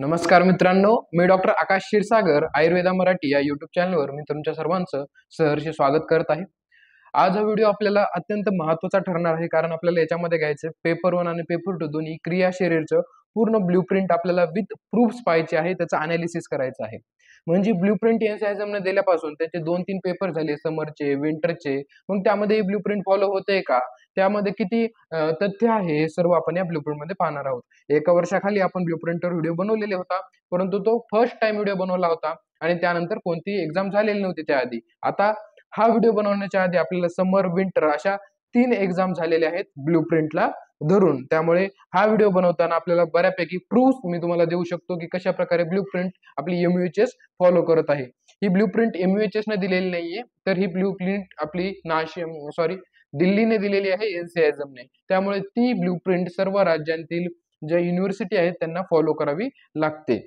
नमस्कार मित्रांनो, मी डॉक्टर आकाश क्षीरसागर आयुर्वेदा मराठी या युट्यूब चॅनलवर मी तुमच्या सर्वांचं सहर्ष स्वागत करत आहे. आज हा व्हिडिओ आपल्याला अत्यंत महत्त्वाचा ठरणार आहे, कारण आपल्याला याच्यामध्ये घ्यायचं पेपर 1 आणि पेपर 2 दोन्ही क्रिया शरीरचं पूर्ण ब्लूप्रिंट आपल्याला विथ प्रूफ्स पाहायचे आहे, त्याचं अनालिसिस करायचं आहे. म्हणजे ब्लूप्रिंट एनसायझमने दिल्यापासून त्याचे 2-3 पेपर झाले, समरचे, विंटरचे. मग त्यामध्ये ब्लूप्रिंट फॉलो होतंय का? त्यामध्ये किती तथ्य आहे, हे सर्व आपण या ब्लूप्रिंटमध्ये पाहणार आहोत. एका वर्षाखाली आपण ब्लूप्रिंटवर व्हिडिओ बनवलेले होता, परंतु तो फर्स्ट टाइम व्हिडिओ बनवला होता आणि त्यानंतर कोणतीही एक्झाम झालेली नव्हती त्याआधी. आता हा व्हिडिओ बनवण्याच्या आधी आपल्याला समर, विंटर अशा 3 एक्झाम झालेल्या आहेत ब्लूप्रिंटला धरून. त्यामुळे हा व्हिडिओ बनवताना आपल्याला बऱ्यापैकी प्रूफ्स मी तुम्हाला देऊ शकतो, की कशाप्रकारे ब्लूप्रिंट आपली एमयूएचएस फॉलो करत आहे. ही ब्लूप्रिंट एमयूएचएसने दिलेली नाहीये, तर ही ब्लूप्रिंट आपली दिल्लीने दिलेली आहे एनसीआयझमने. त्यामुळे ती ब्लूप्रिंट सर्व राज्यांतील ज्या युनिव्हर्सिटी आहेत त्यांना फॉलो करावी लागते.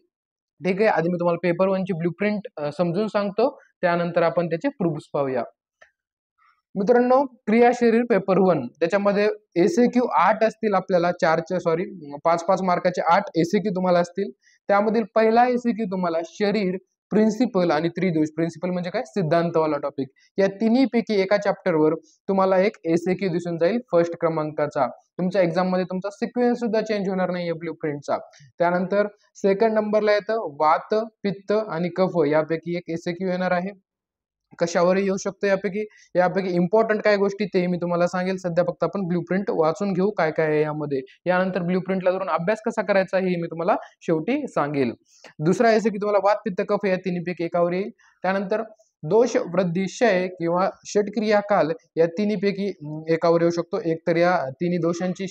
ठीक आहे. आधी मी तुम्हाला पेपर 1 ची ब्लूप्रिंट समजून सांगतो, त्यानंतर आपण त्याचे प्रूफ्स पाहूया. मित्रांनो, क्रिया शरीर पेपर 1 त्याच्यामध्ये एसएक्यू 8 असतील आपल्याला 5-5 मार्काचे 8 एसएक्यू तुम्हाला असतील. त्यामधील पहिला एसएक्यू तुम्हाला शरीर, प्रिन्सिपल आणि त्रिदोष. प्रिन्सिपल म्हणजे काय? सिद्धांतवाला टॉपिक. या तिन्हीपैकी एका चॅप्टरवर तुम्हाला एक एसएक्यू दिसून जाईल फर्स्ट क्रमांकाचा. तुमच्या एक्झाम मध्ये तुमचा सिक्वेन्स सुद्धा चेंज होणार नाहीये ब्लूप्रिंटचा. त्यानंतर सेकंड नंबरला येतं वात, पित्त आणि कफ. यापैकी एक एसएक्यू येणार आहे. कशावर येऊ शकतो यापैकी इम्पॉर्टंट काय गोष्टी ते मी तुम्हाला सांगेल. सध्या फक्त आपण ब्लूप्रिंट वाचून घेऊ काय काय आहे यामध्ये. यानंतर ब्लूप्रिंटला धरून अभ्यास कसा करायचा हे मी तुम्हाला शेवटी सांगेल. दुसरा आहे की तुम्हाला वात, पित्त, कफ या तिन्हीपैकी एकावर येईल. त्यानंतर दोष, वृद्धी, क्षय किंवा षटक्रिया काल या तिन्हीपैकी एकावर येऊ शकतो. एक तर या तिन्ही दोषांची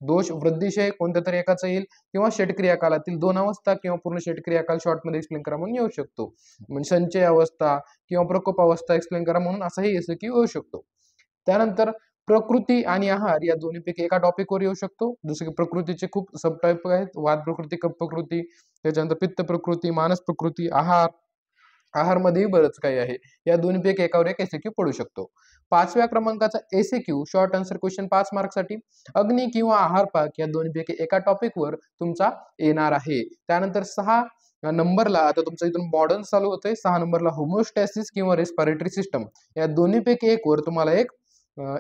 दोष, वृद्धी, क्षय कोणत्या तरी एकाचा येईल, किंवा षटक्रिया कालातील 2 अवस्था किंवा पूर्ण षटक्रिया काल शॉर्टमध्ये एक्सप्लेन करा म्हणून येऊ शकतो. म्हणजे संचय अवस्था किंवा प्रकोप अवस्था एक्सप्लेन करा म्हणून असाही एसएक्यू येऊ शकतो. त्यानंतर प्रकृती आणि आहार या दोन्हीपैकी एका टॉपिकवर येऊ शकतो. जसं की प्रकृतीचे खूप सब टाईप आहेत. वात प्रकृती, कफ प्रकृती, त्याच्यानंतर पित्त प्रकृती, मानस प्रकृती, आहारमध्येही बरंच काही आहे. या दोन्हीपैकी एकावर एक एसएक्यू पडू शकतो. 5व्या क्रमांकाचा एसएक्यू शॉर्ट आन्सर क्वेश्चन 5 मार्कसाठी अग्नी किंवा आहार पाक या दोन्हीपैकी एका टॉपिकवर तुमचा येणार आहे. त्यानंतर 6 नंबरला आता तुमचं इथून मॉडर्न चालू होतंय. 6 नंबरला होमोस्टॅसिस किंवा रेस्पिरेटरी सिस्टम या दोन्हीपैकी एकवर तुम्हाला एक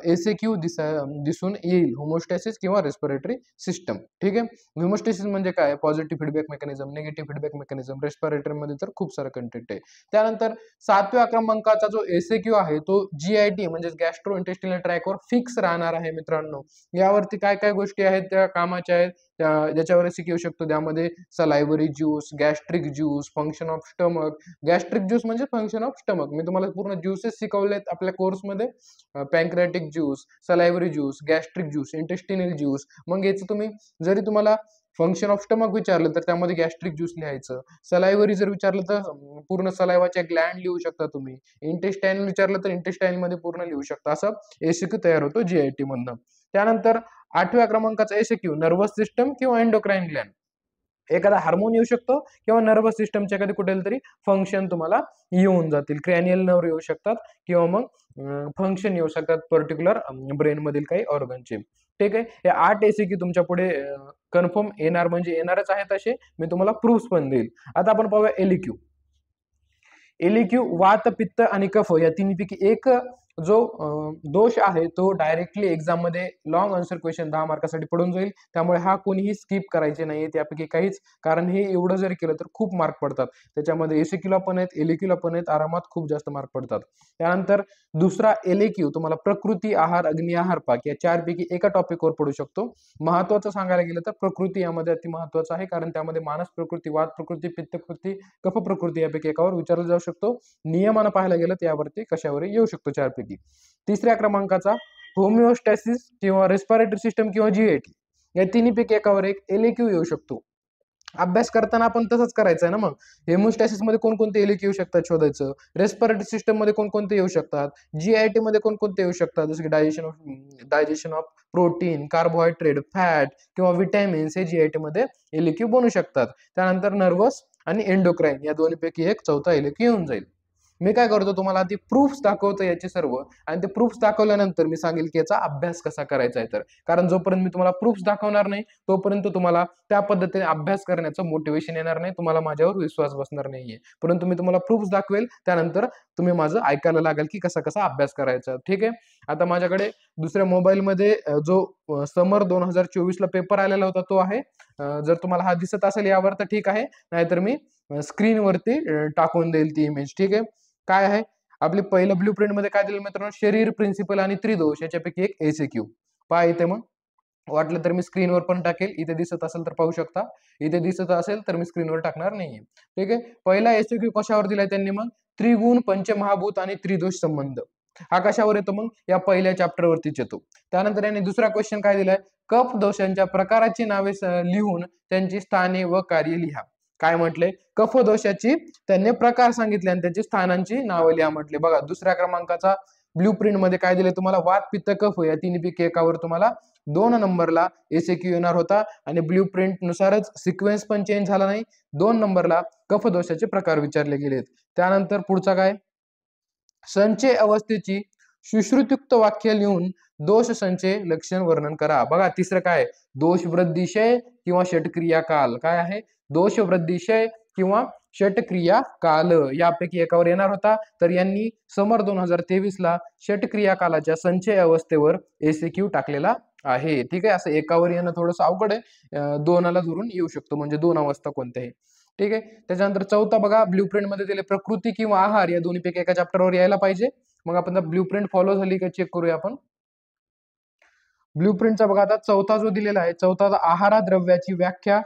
एसएक्यू दिसून येईल. होमोस्टॅसिस किंवा रेस्पिरेटरी सिस्टम. ठीक आहे. होमोस्टॅसिस म्हणजे काय? Positive feedback mechanism, negative feedback mechanism. Respiratory मध्ये तर खूप सारा कंटेंट आहे. त्यानंतर 7व्या क्रमांकाचा जो एसएक्यू आहे तो जीआयटी म्हणजे गॅस्ट्रो इंटेस्टिनल ट्रॅकवर फिक्स राहणार आहे मित्रांनो. यावरती काय काय गोष्टी आहेत त्या कामाच्या आहेत ज्याच्यावर एसएक्यू येऊ शकतो. त्यामध्ये salivary juice, gastric juice, function of stomach. Gastric juice म्हणजे फंक्शन ऑफ स्टमक. मी तुम्हाला पूर्ण ज्यूसेस शिकवलेत आपल्या कोर्समध्ये. Pancreatic juice, salivary juice, gastric juice, intestinal juice. मग याचं तुम्ही जरी तुम्हाला फंक्शन ऑफ स्टमक विचारलं तर त्यामध्ये गॅस्ट्रिक ज्यूस लिहायचं. सलायव्हरी जर विचारलं तर पूर्ण सलायवाच्या ग्लँड लिहू शकता तुम्ही. इंटेस्टाईन विचारलं तर इंटेस्टाईन मध्ये पूर्ण लिहू शकता. असं एसएक्यू तयार होतो जीआयटी मधनं. त्यानंतर 8व्या क्रमांकाचा एसएक्यू नर्वस सिस्टम किंवा एंडोक्राइन ग्लँड. एखादा हार्मोन येऊ शकतो किंवा नर्वस सिस्टमचे एखादी कुठेतरी तरी फंक्शन तुम्हाला येऊन जातील. क्रॅनियल नर्व येऊ शकतात किंवा मग फंक्शन येऊ शकतात पर्टिक्युलर ब्रेन मधील काही ऑर्गनचे. ठीक आहे. हे 8 एसएक्यू तुमच्या पुढे कन्फर्म येणार म्हणजे येणारच आहेत असे. मी तुम्हाला प्रूफ्स पण देईल. आता आपण पाहूया एलईक्यू. एलईक्यू वात, पित्त आणि कफ या तिन्हीपैकी एक जो दोष आहे तो डायरेक्टली एक्झाम मध्ये लॉंग आन्सर क्वेश्चन 10 मार्कासाठी पडून जाईल. त्यामुळे हा कोणीही स्किप करायचे नाहीये त्यापैकी काहीच. कारण हे एवढं जरी केलं तर खूप मार्क पडतात. त्याच्यामध्ये एसएक्यूला पण आहेत, एलईक्यूला पण आहेत. आरामात खूप जास्त मार्क पडतात. त्यानंतर दुसरा एलईक्यू तुम्हाला प्रकृती, आहार, अग्नी, आहार पाक या 4 पैकी एका टॉपिकवर पडू शकतो. महत्वाचं सांगायला गेलं तर प्रकृती यामध्ये अति महत्वाचं आहे, कारण त्यामध्ये मानस प्रकृती, वात प्रकृती, पित्त प्रकृती, कफ प्रकृती यापैकी एकावर विचारलं जाऊ शकतो. नियमानं पाहायला गेलं त्यावरती कशावर येऊ शकतो 4 पैकी. 3ऱ्या क्रमांकाचा होमिओस्टॅसिस किंवा रेस्पिरेटरी सिस्टम किंवा जीआयटी या तिन्हीपैकी एकावर एक एलईक्यू येऊ शकतो. अभ्यास करताना आपण तसंच करायचं आहे ना. मग हेमोस्टॅसिस मध्ये कोणकोणते एलईक्यू येऊ शकतात शोधायचं. रेस्पिरेटरी सिस्टम मध्ये कोणकोणते येऊ शकतात, जीआयटी मध्ये कोणकोणते येऊ शकतात, जसं की digestion of protein, carbohydrate, fat किंवा विटॅमिन्स हे जीआयटी मध्ये एलईक्यू बनू शकतात. त्यानंतर नर्वस आणि एंडोक्राइन या दोन्हीपैकी एक चौथा एलईक्यू येऊन जाईल. मी काय करतो तुम्हाला ती प्रूफ्स दाखवतो याचे सर्व, आणि ते प्रूफ्स दाखवल्यानंतर मी सांगेल की याचा अभ्यास कसा करायचा आहे. तर कारण जोपर्यंत मी तुम्हाला प्रूफ्स दाखवणार नाही तोपर्यंत तुम्हाला त्या पद्धतीने अभ्यास करण्याचं मोटिवेशन येणार नाही, तुम्हाला माझ्यावर विश्वास बसणार नाहीये. परंतु मी तुम्हाला प्रूफ्स दाखवेल, त्यानंतर तुम्ही माझं ऐकायला लागाल की कसा कसा अभ्यास करायचा. ठीक आहे. आता माझ्याकडे दुसऱ्या मोबाईलमध्ये जो समर 2024 ला पेपर आलेला होता तो आहे. जर तुम्हाला हा दिसत असेल यावर तर ठीक आहे, नाहीतर मी स्क्रीनवरती टाकून देईल ती इमेज. ठीक आहे. काय आहे आपली पहिलं ब्ल्यू प्रिंट मध्ये काय दिलं मित्रांनो, शरीर, प्रिन्सिपल आणि त्रिदोष याच्यापैकी एक एसीक्यू. पहा इथे, मग वाटलं तर मी स्क्रीनवर पण टाकेल, इथे दिसत असेल तर पाहू शकता, इथे दिसत असेल तर मी स्क्रीनवर टाकणार नाहीये. ठीक आहे. पहिला एसीक्यू कशावर दिलाय त्यांनी, मग त्रिगुण, पंचमहाभूत आणि त्रिदोष संबंध. हा कशावर येतो, मग या पहिल्या चॅप्टर वरतीच येतो. त्यानंतर यांनी दुसरा क्वेश्चन काय दिलाय, कफ दोषांच्या प्रकाराची नावे लिहून त्यांची स्थाने व कार्य लिहा. काय म्हटले, कफ दोषाची त्यांनी प्रकार सांगितले आणि त्यांची स्थानांची नावं लिहा म्हटले. बघा दुसऱ्या क्रमांकाचा ब्ल्यू प्रिंट मध्ये काय दिले तुम्हाला, वात, पित्त, कफ या तिन्हीपैकी एकावर तुम्हाला 2 नंबरला एसीक्यू येणार होता, आणि ब्ल्यू प्रिंट नुसारच सिक्वेन्स पण चेंज झाला नाही. 2 नंबरला कफ दोषाचे प्रकार विचारले गेलेत. त्यानंतर पुढचा काय, संचय अवस्थेची सुश्रुतयुक्त वाक्य लिहून दोष संचय लक्षण वर्णन करा. बघा तिसरं काय, दोष वृद्धिशय किंवा षटक्रिया काल. काय आहे, दोष वृद्धिशय किंवा षटक्रिया काल यापैकी एकावर येणार होता. तर यांनी समर 2023 ला षटक्रिया कालाच्या संचय अवस्थेवर एसीक्यू टाकलेला आहे. ठीक आहे. असं एकावर येणं थोडंसं अवघड आहे, दोनाला धरून येऊ शकतो, म्हणजे 2 अवस्था कोणत्याही. ठीक आहे. त्याच्यानंतर चौथा बघा, ब्ल्यू प्रिंट मध्ये दिले प्रकृती किंवा आहार या दोन्हीपैकी एका चॅप्टरवर यायला पाहिजे. मग आपण ब्ल्यू प्रिंट फॉलो झाली का चेक करूया आपण. ब्ल्यू प्रिंटचा बघा आता चौथा जो दिलेला आहे, चौथा आहार द्रव्याची व्याख्या,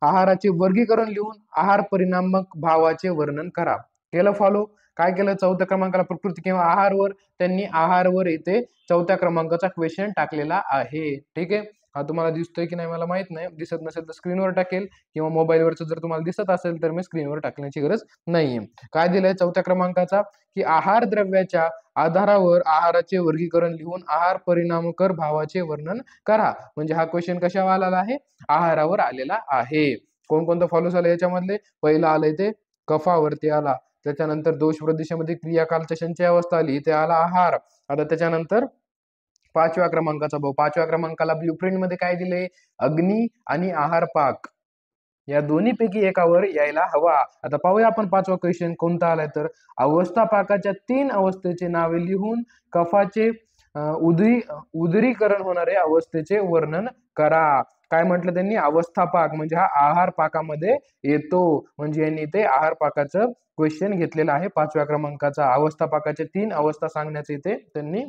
आहाराचे वर्गीकरण लिहून आहार परिणामक भावाचे वर्णन करा. केलं फॉलो. काय केलं, चौथ्या क्रमांकाला प्रकृती किंवा आहारवर त्यांनी आहारवर येथे चौथ्या क्रमांकाचा क्वेश्चन टाकलेला आहे. ठीक आहे. हा तुम्हाला दिसतोय की नाही मला माहित नाही, दिसत नसेल तर स्क्रीनवर टाकेल, किंवा मोबाईलवरचं जर तुम्हाला दिसत असेल तर मी स्क्रीनवर टाकण्याची गरज नाहीये. काय दिलंय चौथ्या क्रमांकाचा, की आहार द्रव्याच्या आधारावर आहाराचे वर्गीकरण लिहून आहार परिणामकर भावाचे वर्णन करा. म्हणजे हा क्वेश्चन कशावर आलेला आहे, आहारावर आलेला आहे. कोणकोणतं फॉलो झालं याच्यामधले, पहिलं आलंय ते कफावरती आला, त्याच्यानंतर दोष वृद्धिशमध्ये क्रियाकालच्या संचय अवस्था आली, इथे आला आहार. आता त्याच्यानंतर 5व्या क्रमांकाचा भाऊ, 5व्या क्रमांकाला ब्ल्यू प्रिंट मध्ये काय दिले, अग्नी आणि आहार पाक या दोन्हीपैकी एकावर यायला हवा. आता पाहूया आपण 5वा क्वेश्चन कोणता आलाय, तर अवस्था पाकाच्या 3 अवस्थेचे नावे लिहून कफाचे उदरीकरण होणारे अवस्थेचे वर्णन करा. काय म्हटलं त्यांनी, अवस्था पाक म्हणजे हा आहार पाकामध्ये येतो, म्हणजे यांनी ते आहार पाकाचं क्वेश्चन घेतलेला आहे 5व्या क्रमांकाचा. अवस्था पाकाचे 3 अवस्था सांगण्याचे इथे त्यांनी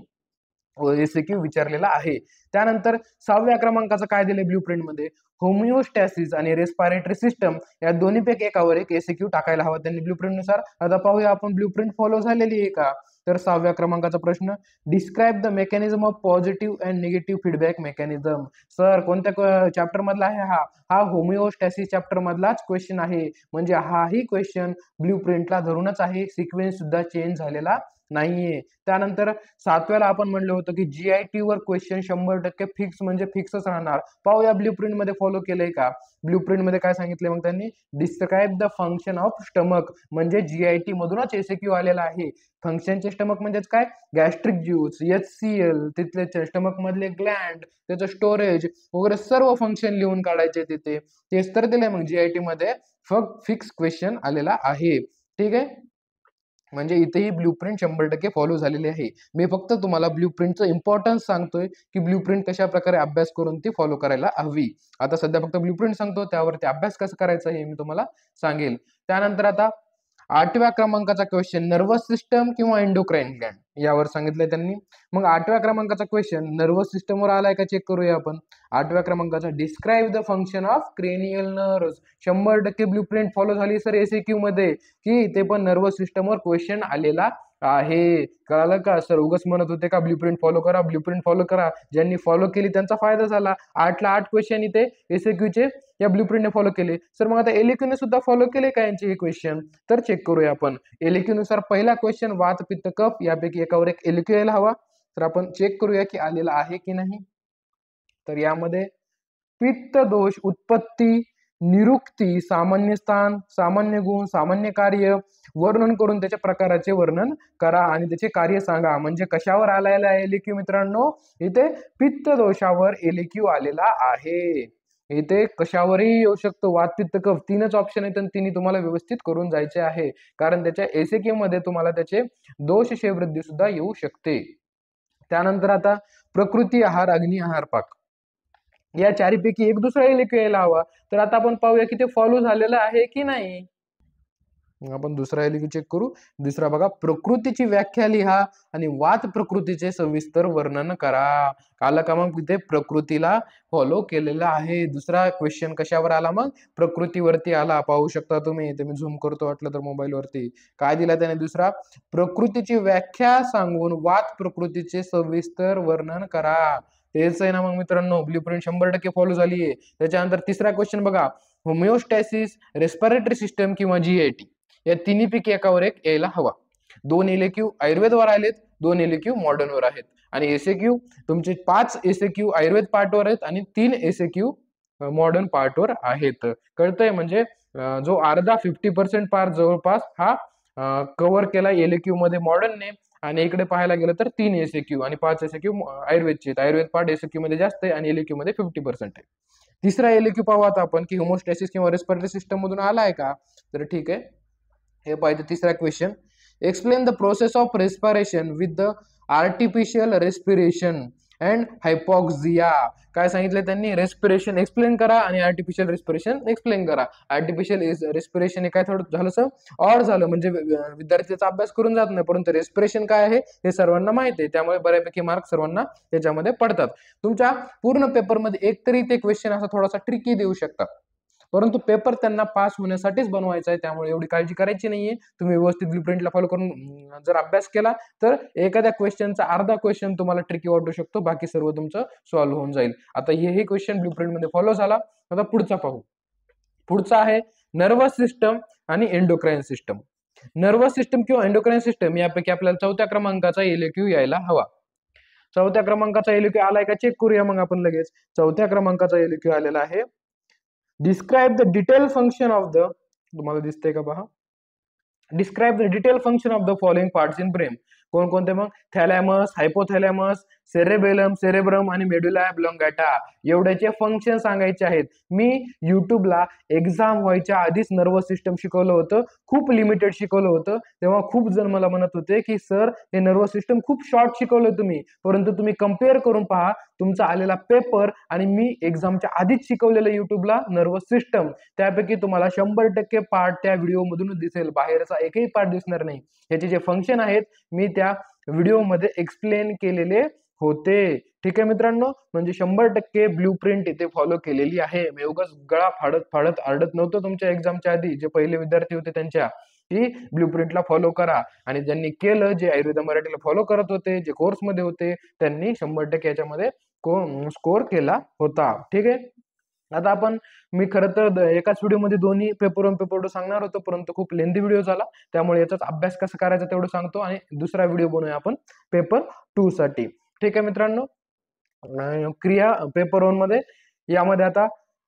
एसीक्यू विचारलेला आहे. त्यानंतर 6व्या क्रमांकाचं काय दिले ब्ल्यू प्रिंट मध्ये, होमिओस्टॅसिस आणि रेस्पिरेटरी सिस्टम या दोन्हीपैकी एकावर एक एसीक्यू टाकायला हवा त्यांनी ब्ल्यू प्रिंट नुसार. आता पाहूया आपण ब्ल्यू प्रिंट फॉलो झालेली आहे का. तर 6व्या क्रमांकाचा प्रश्न, describe the mechanism of positive and negative feedback mechanism. Sir कोणत्या चॅप्टर मधला आहे हा, हा होमिओस्टॅसिस चॅप्टर मधलाच क्वेश्चन आहे. म्हणजे हाही क्वेश्चन ब्ल्यू प्रिंटला धरूनच आहे, सिक्वेन्स सुद्धा चेंज झालेला नाहीये. त्यानंतर 7व्याला आपण म्हणलं होतं की जीआयटी वर क्वेश्चन 100% फिक्स म्हणजे फिक्सच राहणार. पाहूया ब्ल्यू प्रिंट मध्ये फॉलो केलंय का. ब्ल्यू प्रिंट मध्ये काय सांगितले मग त्यांनी, describe the function of stomach, म्हणजे जीआयटी मधूनच एसीक्यू आलेला आहे. फंक्शनचे स्टमक म्हणजेच काय, गॅस्ट्रिक ज्यूस, HCl, तिथले स्टमक मधले ग्लँड, त्याचं स्टोरेज वगैरे सर्व फंक्शन लिहून काढायचे तिथे. तेच तर दिले मग जीआयटी मध्ये फिक्स क्वेश्चन आलेला आहे. ठीक आहे. म्हणजे इथेही ब्ल्यू प्रिंट 100% फॉलो झालेली आहे. मी फक्त तुम्हाला ब्ल्यू प्रिंटचं इम्पॉर्टन्स सांगतोय की ब्ल्यू प्रिंट कशा प्रकारे अभ्यास करून ती फॉलो करायला हवी. आता सध्या फक्त ब्ल्यू प्रिंट सांगतो, त्यावरती अभ्यास कसा करायचा हे मी तुम्हाला सांगेल. त्यानंतर आता 8व्या क्रमांकाचा क्वेश्चन, नर्वस सिस्टम किंवा एंडोक्राइन ग्लँड यावर सांगितलंय त्यांनी. मग 8व्या क्रमांकाचा क्वेश्चन नर्वस सिस्टमवर आलाय का चेक करूया आपण. 8व्या क्रमांकाचा, describe the function of cranial nerve. 100% blue print follow झाली सर एसीक्यू मध्ये, की ते पण नर्वस सिस्टमवर क्वेश्चन आलेला आहे. कळालं का सर, उगाच म्हणत होते का ब्ल्यू प्रिंट फॉलो करा, ब्ल्यू प्रिंट फॉलो करा. ज्यांनी फॉलो केली त्यांचा फायदा झाला. 8ला 8 क्वेश्चन इथे एसीक्यूचे या ब्ल्यू प्रिंटने फॉलो केले. सर मग आता एलक्यू ने सुद्धा फॉलो केले का यांचे हे क्वेश्चन, तर चेक करूया आपण. एलक्यू नुसार पहिला क्वेश्चन वात, पित्त, कफ यापैकी एकावर एक एलक्यू यायला हवा. तर आपण चेक करूया की आलेला आहे की नाही. तर यामध्ये पित्त दोष उत्पत्ती, निरुक्ती, सामान्य स्थान, सामान्य गुण, सामान्य कार्य, वर्णन करून त्याच्या प्रकाराचे वर्णन करा आणि त्याचे कार्य सांगा. म्हणजे कशावर आलेला आहे LQ मित्रांनो? इथे पित्त दोषावर LQ आलेला आहे. इथे कशावरही येऊ शकतो, वात पित्त कफ, तीनच ऑप्शन आहेत आणि तिन्ही तुम्हाला व्यवस्थित करून जायचे आहे, कारण त्याच्या एसएक्यू मध्ये तुम्हाला त्याचे दोष क्षयवृद्धी सुद्धा येऊ शकते. त्यानंतर आता प्रकृती आहार, अग्नी आहार, पाक, या चारीपैकी एक दुसरा LQ यायला हवा. तर आता आपण पाहूया की ते फॉलो झालेलं आहे की नाही. आपण दुसरा LQ चेक करू. दुसरा बघा, प्रकृतीची व्याख्या लिहा आणि वात प्रकृतीचे सविस्तर वर्णन करा. आलं का मग तिथे प्रकृतीला फॉलो केलेलं आहे. दुसरा क्वेश्चन कशावर आला मग? प्रकृतीवरती आला. पाहू शकता तुम्ही, इथे मी झूम करतो वाटलं तर मोबाईल वरती. काय दिला त्याने दुसरा? प्रकृतीची व्याख्या सांगून वात प्रकृतीचे सविस्तर वर्णन करा. तेच आहे ना मग मित्रांनो, ब्लूप्रिंट 100% फॉलो झाली आहे. त्याच्यानंतर तिसरा क्वेश्चन बघा, होमिओस्टॅसिस, रेस्पिरेटरी सिस्टम किंवा GIT या तिन्हीपैकी एकावर एक यायला हवा. 2 LQ आयुर्वेदवर आलेत, 2 LQ मॉडर्नवर आहेत आणि एसएक्यू तुमचे 5 एसएक्यू आयुर्वेद पार्टवर आहेत आणि 3 एसएक्यू मॉडर्न पार्टवर आहेत. कळतंय? म्हणजे जो अर्धा 50% पार्ट जवळपास हा कव्हर केला LQ मध्ये मॉडर्नने, आणि इकडे पाहायला गेलं तर 3 एसएक्यू आणि 5 एसएक्यू आयुर्वेदचे. आयुर्वेद पार्ट एसएक्यू मध्ये जास्त आहे आणि LQ मध्ये 50% आहे. तिसरा LQ पाहू आता आपण की होमोस्टॅसिस किंवा रेस्पिरेटरी सिस्टम मधून आलाय का? तर ठीक आहे, हे पाहिजे. तिसरा question, explain the process of respiration with the artificial respiration and hypoxia. काय सांगितलं त्यांनी? रेस्पिरेशन एक्सप्लेन करा आणि आर्टिफिशियल रेस्पिरेशन एक्सप्लेन करा. आर्टिफिशियल रेस्पिरेशन हे काय थोडं झालं ऑड झालं, म्हणजे विद्यार्थ्याचा अभ्यास करून जात नाही, परंतु रेस्पिरेशन काय आहे हे सर्वांना माहिती आहे, त्यामुळे बऱ्यापैकी मार्क सर्वांना त्याच्यामध्ये पडतात. तुमच्या पूर्ण पेपरमध्ये एकतरी ते क्वेश्चन असा थोडासा ट्रिकी देऊ शकतात, परंतु पेपर त्यांना पास होण्यासाठीच बनवायचा आहे, त्यामुळे एवढी काळजी करायची नाहीये. तुम्ही व्यवस्थित ब्लूप्रिंटला फॉलो करून जर अभ्यास केला तर एखाद्या क्वेश्चनचा अर्धा क्वेश्चन तुम्हाला ट्रिकी वाटू शकतो, बाकी सर्व तुमचं सॉल्व्ह होऊन जाईल. आता हे क्वेश्चन ब्लूप्रिंट मध्ये फॉलो झाला. आता पुढचा पाहू. पुढचा आहे नर्वस सिस्टम आणि एंडोक्राइन सिस्टम. नर्वस सिस्टम किंवा एंडोक्राइन सिस्टम यापैकी आपल्याला 4थ्या क्रमांकाचा LQ यायला हवा. 4थ्या क्रमांकाचा LQ आलाय का चेक करूया मग आपण लगेच. 4थ्या क्रमांकाचा LQ आलेला आहे. Describe the detail function of the, तुम्हाला दिसतंय का पहा, describe the detail function of the following parts in brain. कोणकोणते मग? थॅलॅमस, हायपोथॅलॅमस, सेरेबेलम, सेरेब्रम आणि मेडुला ऑब्लॉंगाटा एवढ्याचे फंक्शन सांगायचे आहेत. मी युट्यूबला एक्झाम व्हायच्या आधीच नर्वस सिस्टम शिकवलं होतं, खूप लिमिटेड शिकवलं होतं. तेव्हा खूप जण मला म्हणत होते की सर हे नर्वस सिस्टम खूप शॉर्ट शिकवलं तुम्ही, परंतु तुम्ही कम्पेअर करून पहा तुमचा आलेला पेपर आणि मी एक्झामच्या आधीच शिकवलेलं युट्यूबला नर्वस सिस्टम, त्यापैकी तुम्हाला 100% पार्ट त्या व्हिडिओ मधूनच दिसेल, बाहेरचा एकही पार्ट दिसणार नाही. ह्याचे जे फंक्शन आहेत मी त्या व्हिडिओ मध्ये एक्सप्लेन केलेले होते. ठीक आहे मित्रांनो, म्हणजे 100% ब्लूप्रिंट इथे फॉलो केलेली आहे. मी उगाच गळा फाडत फाडत आरडत नव्हतं तुमच्या एक्झामच्या आधी. जे पहिले विद्यार्थी होते त्यांच्या की ब्लूप्रिंटला फॉलो करा, आणि ज्यांनी केलं, जे आयुर्वेद मराठीला फॉलो करत होते, जे कोर्स मध्ये होते, त्यांनी 100% याच्यामध्ये स्कोर केला होता. ठीक आहे. आता आपण, मी खरं तर एकाच व्हिडिओमध्ये दोन्ही पेपर 1 पेपर 2 सांगणार होतो, परंतु खूप लेंदी व्हिडिओ झाला, त्यामुळे याचाच अभ्यास कसा करायचा तेवढं सांगतो आणि दुसरा व्हिडिओ बनवूया आपण पेपर 2 साठी. ठीक आहे मित्रांनो, क्रिया पेपर 1 मध्ये, यामध्ये आता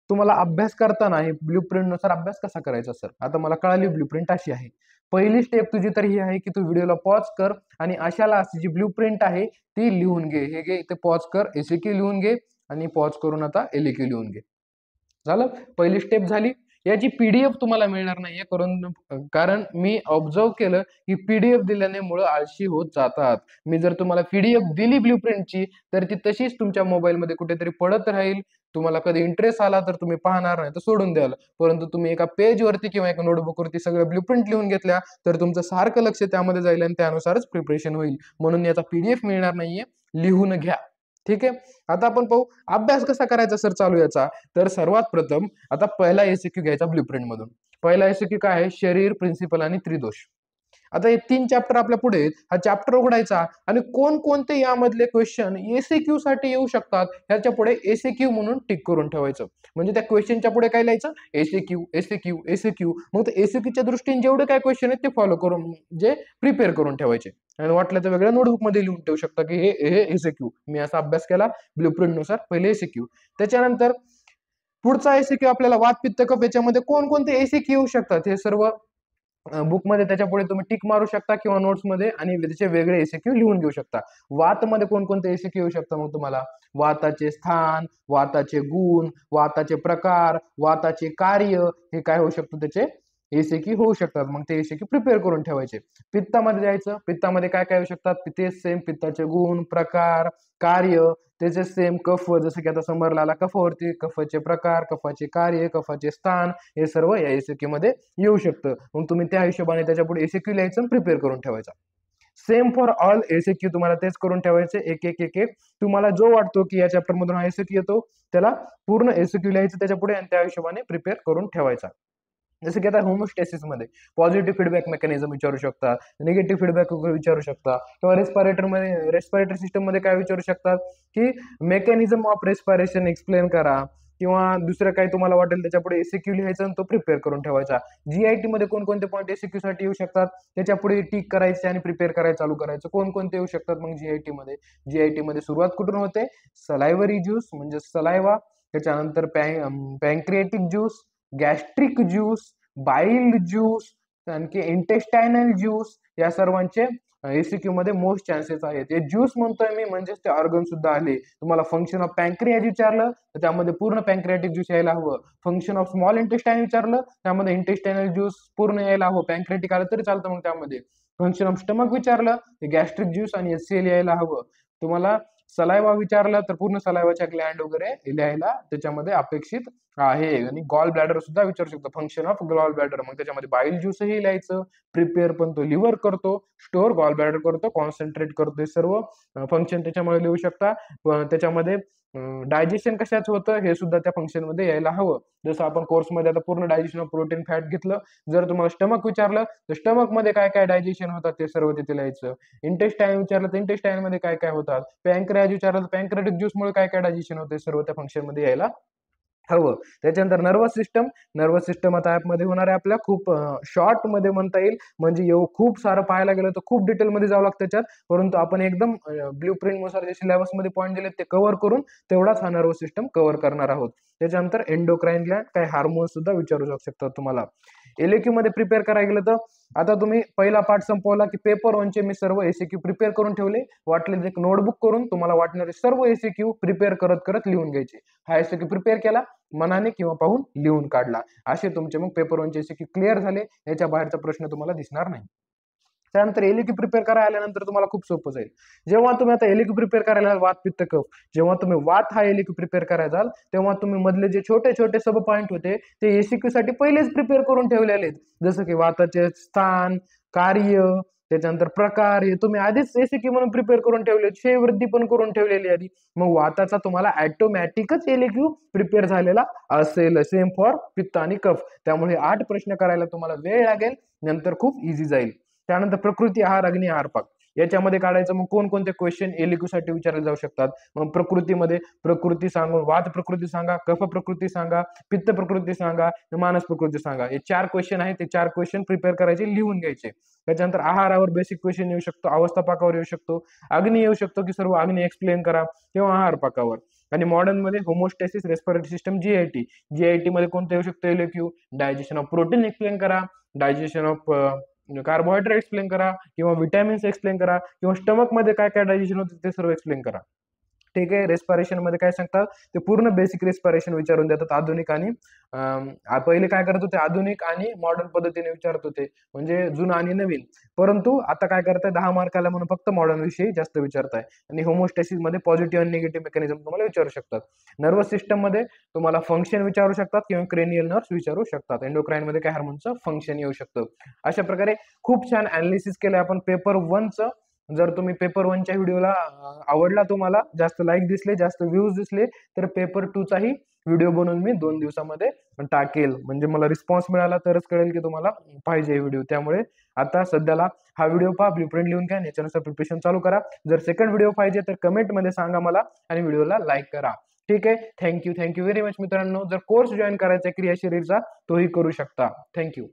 तुम्हाला अभ्यास करताना हे ब्लूप्रिंट नुसार अभ्यास कसा करायचा सर, आता मला कळाली ब्लूप्रिंट अशी आहे. पहिली स्टेप तुझी तर ही आहे की तू व्हिडिओला पॉज कर आणि अशाला अशी जी ब्लूप्रिंट आहे ती लिहून घे. हे घे इथे पॉज कर, एसएक्यू लिहून घे आणि पॉज करून आता LQ लिहून घे. झालं, पहिली स्टेप झाली. याची PDF तुम्हाला मिळणार नाहीये, कारण मी ऑब्झर्व केलं की PDF दिल्याने मुलं आळशी होत जातात. मी जर तुम्हाला PDF दिली ब्लूप्रिंटची तर ती तशीच तुमच्या मोबाईलमध्ये कुठेतरी पडत राहील. तुम्हाला कधी इंटरेस्ट आला तर तुम्ही पाहणार, नाही तर सोडून द्याल. परंतु तुम्ही एका पेजवरती किंवा एका नोटबुकवरती सगळं ब्लूप्रिंट लिहून घेतल्या तर तुमचं सारखं लक्ष त्यामध्ये जाईल आणि त्यानुसारच प्रिपरेशन होईल. म्हणून याचा PDF मिळणार नाहीये, लिहून घ्या. ठीक आहे. आता आपण पाहू अभ्यास कसा करायचा सर चालू याचा. तर सर्वात प्रथम आता पहिला एसएक्यू घ्यायचा ब्लूप्रिंट मधून. पहिला एसएक्यू काय आहे? शरीर, प्रिन्सिपल आणि त्रिदोष. आता हे 3 चॅप्टर आपल्या पुढे आहेत. हा चॅप्टर उघडायचा आणि कोणकोणते यामधले क्वेश्चन एसएक्यू साठी येऊ शकतात ह्याच्या पुढे एसएक्यू म्हणून टिक करून ठेवायचं. म्हणजे त्या क्वेश्चनच्या पुढे काय लिहायचं? SAQ, SAQ, SAQ. मग ते एसएक्यूच्या दृष्टीने जेवढे काय क्वेश्चन आहेत ते फॉलो करून, जे प्रिपेअर करून ठेवायचे, आणि वाटलं तर वेगळ्या नोटबुक मध्ये लिहून ठेवू शकता की हे एसएक्यू मी असा अभ्यास केला ब्लूप्रिंट नुसार. पहिले एसएक्यू, त्याच्यानंतर पुढचा एसएक्यू आपल्याला वात पित्त कफ याच्यामध्ये कोणकोणते एसएक्यू येऊ शकतात हे सर्व बुकमध्ये त्याच्यापुढे तुम्ही टिक मारू शकता किंवा नोट्समध्ये आणि त्याचे वेगळे एसीक्यू लिहून घेऊ शकता. वातमध्ये कोणकोणते एसीक्यू येऊ शकतात मग तुम्हाला? वाताचे स्थान, वाताचे गुण, वाताचे प्रकार, वाताचे कार्य, हे काय होऊ शकतं त्याचे एसीक्यू होऊ शकतात. मग ते एसीक्यू प्रिपेअर करून ठेवायचे. पित्तामध्ये जायचं. पित्तामध्ये काय काय येऊ शकतात? तेच सेम पित्ताचे गुण, प्रकार, कार्य, त्याचे सेम कफ, जसं की आता समरला आला कफावरती, कफाचे प्रकार, कफाचे कार्य, कफाचे स्थान, हे सर्व या एसीक्यू मध्ये येऊ शकतं. मग तुम्ही त्या हिशोबाने त्याच्यापुढे एसीक्यू लिहायचं, प्रिपेअर करून ठेवायचा. सेम फॉर ऑल एसीक्यू, तुम्हाला तेच करून ठेवायचे, एक एक एक एक. तुम्हाला जो वाटतो की या चॅप्टर मधून हा एसीक्यू येतो, त्याला पूर्ण एसीक्यू लिहायचं त्याच्यापुढे आणि त्या हिशोबाने प्रिपेअर करून ठेवायचा. जसं की आता होमोस्टॅसिस मध्ये पॉझिटिव्ह फीडबॅक मेकॅनिझम विचारू शकता, निगेटिव्ह फीडबॅक विचारू शकता, किंवा रेस्पिरेटर सिस्टम मध्ये काय विचारू शकतात की मेकॅनिझम ऑफ रेस्पिरेशन एक्सप्लेन करा, किंवा दुसरं काही तुम्हाला वाटेल त्याच्यापुढे एसीक्यू लिहायचा आणि तो प्रिपेअर करून ठेवायचा. जीआयटी मध्ये कोणकोणते पॉईंट एसीक्यू साठी येऊ शकतात, त्याच्यापुढे टिक करायचे आणि प्रिपेअर करायला चालू करायचं. कोणकोणते येऊ शकतात मग जीआयटी मध्ये सुरुवात कुठून होते? सलायव्हरी ज्यूस म्हणजे सलायवा, त्याच्यानंतर पॅन्क्रिएटिक ज्यूस, गॅस्ट्रिक ज्यूस, बाईल ज्यूस, आणखी इंटेस्टायनल ज्यूस, या सर्वांचे एसीक्यू मध्ये मोस्ट चान्सेस आहेत. हे ज्यूस म्हणतोय मी म्हणजेच ते ऑर्गन सुद्धा आले. तुम्हाला फंक्शन ऑफ पॅन्क्रियाज विचारलं तर त्यामध्ये पूर्ण पॅन्क्रियाटिक ज्यूस यायला हवं. फंक्शन ऑफ स्मॉल इंटेस्टाईन विचारलं त्यामध्ये इंटेस्टायनल ज्यूस पूर्ण यायला हवं. पॅन्क्रियाटिक आलं तरी चालतं मग त्यामध्ये. फंक्शन ऑफ स्टमक विचारलं तर गॅस्ट्रिक ज्यूस आणि HCl यायला हवं. तुम्हाला सलायवा विचारला तर पूर्ण सलायवाच्या ग्लँड वगैरे लिहायला त्याच्यामध्ये अपेक्षित आहे. आणि गॉल ब्लॅडर सुद्धा विचारू शकतो, फंक्शन ऑफ गॉल ब्लॅडर. मग त्याच्यामध्ये बाईल ज्यूसही लिहायचं. प्रिपेअर पण तो लिव्हर करतो, स्टोअर गॉल ब्लॅडर करतो, कॉन्सन्ट्रेट करतो, सर्व फंक्शन त्याच्यामध्ये लिहू शकता. त्याच्यामध्ये डायजेशन कशाच होतं हे सुद्धा त्या फंक्शन मध्ये यायला हवं. जसं आपण कोर्समध्ये आता पूर्ण डायजेशन ऑफ प्रोटीन फॅट घेतलं. जर तुम्हाला स्टमक विचारलं तर स्टमक मध्ये काय काय डायजेशन होतात ते सर्व तिथे लिहायचं. इंटेस्टाईन विचारलं तर इंटेस्टाईन मध्ये काय काय होतात. पॅन्क्रियाज विचारलं तर पॅन्क्रियाटिक ज्यूस मुळे काय काय डायजेशन होते, सर्व त्या फंक्शन मध्ये यायला हवं. त्याच्यानंतर नर्वस सिस्टम आता ऍपमध्ये होणार आहे आपल्या. खूप शॉर्ट मध्ये म्हणता येईल, म्हणजे खूप सारं पाहायला गेलं तर खूप डिटेल मध्ये जावं लागतं त्याच्यात. परंतु आपण एकदम ब्ल्यू प्रिंट नुसार जे सिलेबस मध्ये पॉईंट दिले ते कव्हर करून तेवढाच हा नर्वस सिस्टम कव्हर करणार आहोत. त्याच्यानंतर एंडोक्राईन ग्लँड, काही हार्मोन्स सुद्धा विचारू शकतात तुम्हाला. एलएक्यू मध्ये प्रिपेअर करायला गेलं तर आता तुम्ही पहिला पार्ट संपवला की पेपर 1 चे मी सर्व एसीक्यू प्रिपेअर करून ठेवले. वाटले एक नोटबुक करून तुम्हाला वाटणारे सर्व एसीक्यू प्रिपेअर करत करत लिहून घ्यायचे. हा एसीक्यू प्रिपेअर केला, मनाने किंवा पाहून लिहून काढला. असे तुमचे मग पेपर 1 चे एसीक्यू क्लिअर झाले. याच्या बाहेरचा प्रश्न तुम्हाला दिसणार नाही. त्यानंतर एलएक्यू प्रिपेअर करायला आल्यानंतर तुम्हाला खूप सोपं जाईल. जेव्हा तुम्ही आता एलएक्यू प्रिपेअर करायला वात पित्त कफ, जेव्हा तुम्ही वात हा एलएक्यू प्रिपेअर करायला जाल तेव्हा तुम्ही मधले जे छोटे छोटे सब पॉईंट होते ते एसीक्यू साठी पहिलेच प्रिपेअर करून ठेवलेले आहेत. जसं की वाताचे स्थान, कार्य, त्याच्यानंतर प्रकार, हे तुम्ही आधीच एसीक्यू म्हणून प्रिपेअर करून ठेवले. क्षयवृद्धी पण करून ठेवलेली आधी. मग वाताचा तुम्हाला ऑटोमॅटिकच एलएक्यू प्रिपेअर झालेला असेल. सेम फॉर पित्त आणि कफ. त्यामुळे 8 प्रश्न करायला तुम्हाला वेळ लागेल, नंतर खूप इझी जाईल. त्यानंतर प्रकृती, आहार, अग्नी, आहार, पाक याच्यामध्ये काढायचं. मग कोणकोणते क्वेश्चन एलएक्यू साठी विचारले जाऊ शकतात. मग प्रकृतीमध्ये प्रकृती सांगून वात प्रकृती सांगा, कफ प्रकृती सांगा, पित्त प्रकृती सांगा, मानस प्रकृती सांगा. हे 4 क्वेश्चन आहेत. ते 4 क्वेश्चन प्रिपेअर करायचे, लिहून घ्यायचे. त्याच्यानंतर आहारावर बेसिक क्वेश्चन येऊ शकतो, अवस्था पाकावर येऊ शकतो, अग्नी येऊ शकतो की सर्व अग्नी एक्सप्लेन करा, किंवा आहार पाकावर. आणि मॉडर्न मध्ये होमोस्टॅसिस, रेस्पिरेटरी सिस्टम, जीआयटी मध्ये कोणतं येऊ शकतं एलएक्यू? डायजेशन ऑफ प्रोटीन एक्सप्लेन करा, डायजेशन ऑफ कार्बोहायड्रेट एक्सप्लेन करा, किंवा विटॅमिन्स एक्सप्लेन करा, किंवा स्टमक मध्ये काय काय डायजेशन होते ते सर्व एक्सप्लेन करा. ठीक आहे. रेस्पिरेशन मध्ये काय सांगतात ते पूर्ण बेसिक रेस्पिरेशन विचारून देतात. आधुनिक आणि पहिले काय करत होते, आधुनिक आणि मॉडर्न पद्धतीने विचारत होते, म्हणजे जुनं आणि नवीन. परंतु आता काय करताय, 10 मार्काला म्हणून फक्त मॉडर्न विषयी जास्त विचारताय. आणि होमोस्टॅसिस मध्ये पॉझिटिव्ह आणि निगेटिव्ह मेकॅनिझम तुम्हाला विचारू शकतात. नर्वस सिस्टम मध्ये तुम्हाला फंक्शन विचारू शकतात किंवा क्रेनियल नर्व्स विचारू शकतात. एंडोक्राईन मध्ये काय हार्मोनचं फंक्शन येऊ शकतं. अशा प्रकारे खूप छान अनालिसिस केलं आपण पेपर 1 चं. जर तुम्ही पेपर 1 च्या व्हिडिओला आवडला, तुम्हाला जास्त लाईक दिसले, जास्त व्ह्यूज दिसले, तर पेपर 2 चाही व्हिडिओ बनवून मी 2 दिवसामध्ये टाकेल. म्हणजे मला रिस्पॉन्स मिळाला तरच कळेल की तुम्हाला पाहिजे व्हिडिओ. त्यामुळे आता सध्याला हा व्हिडिओ पहा, ब्लूप्रिंट लिहून घ्या, याच्यानुसार प्रिपरेशन चालू करा. जर सेकंड व्हिडिओ पाहिजे तर कमेंट मध्ये सांगा मला आणि व्हिडिओला लाईक करा. ठीक आहे. थँक्यू व्हेरी मच मित्रांनो. जर कोर्स जॉईन करायचा क्रिया शरीरचा तोही करू शकता. थँक्यू.